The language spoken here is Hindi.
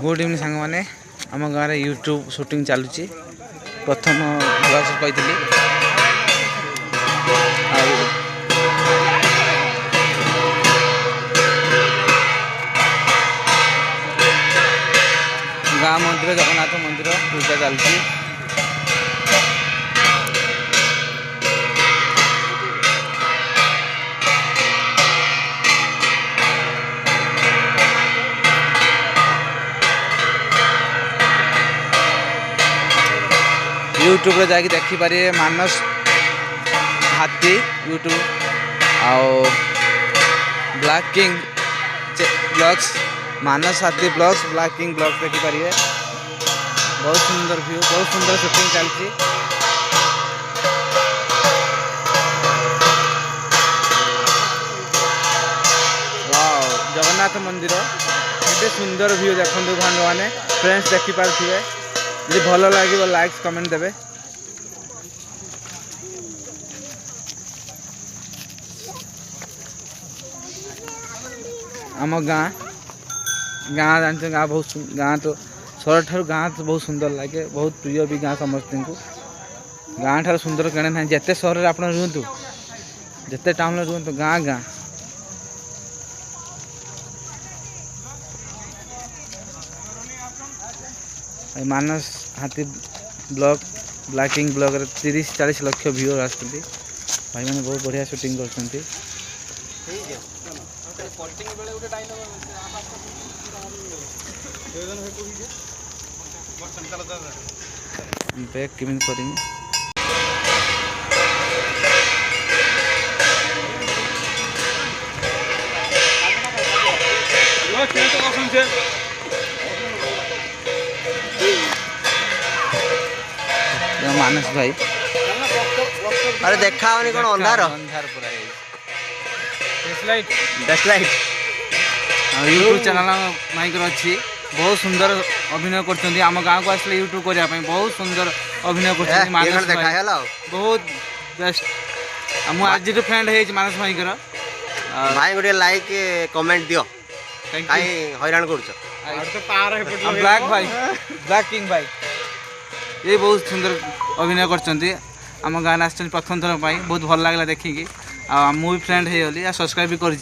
गुड इवनिंग सांग मैंने आम गाँव में यूट्यूब शूटिंग चलुची प्रथम ब्लॉग कही गाँ मंदिर जगन्नाथ मंदिर पूजा चलती यूट्यूब रे जाके देखी पारे मानस हाथी यूट्यूब आओ ब्लैक किंग ब्लॉग्स मानस हाथी ब्लॉग्स ब्लैक किंग ब्लॉग्स देखी पारे बहुत सुंदर व्यू बहुत सुंदर शूटिंग चलती वाओ जगन्नाथ मंदिर एते सुंदर व्यू देखो भांग मैंने फ्रेंड्स देखी पारे जी भल लगे लाइक्स कमेंट देवे आम गाँ जानते गाँ बहुत गाँ तो सहर ठार गाँ तो बहुत सुंदर लगे बहुत प्रिय भी गाँ समस्त को गाँ ठार सुंदर कणे ना जिते सहर आप रुहतु जिते टाउन रुहतु गाँ गाँ मानस हाथी ब्लॉग ब्लैकिंग ब्लॉग 30-40 लाख व्यूअर आसुँच भाई मैंने बहुत बढ़िया शूटिंग कर बैक केमिन करेंगे मानस भाई अरे देखा कौन अंधार अंधार पूरा डैशलाइट यूट्यूब चैनल माइक अच्छी बहुत सुंदर अभिनय करछन्ती आम गाँव को आसले यूट्यूब करने बहुत सुंदर अभिनय कर मानस भाई बहुत बेस्ट आज फ्रेंड है मानस भाई भाई गोटे लाइक कमेंट दियो हैरान कर ब्लैक भाई ब्लैक किंग भाई ये बहुत सुंदर अभिनय करछन्ती आम गाँव आस प्रथम थर बहुत भल लगे देखिकी मुझे फ्रेंड है सब्सक्राइब भी कर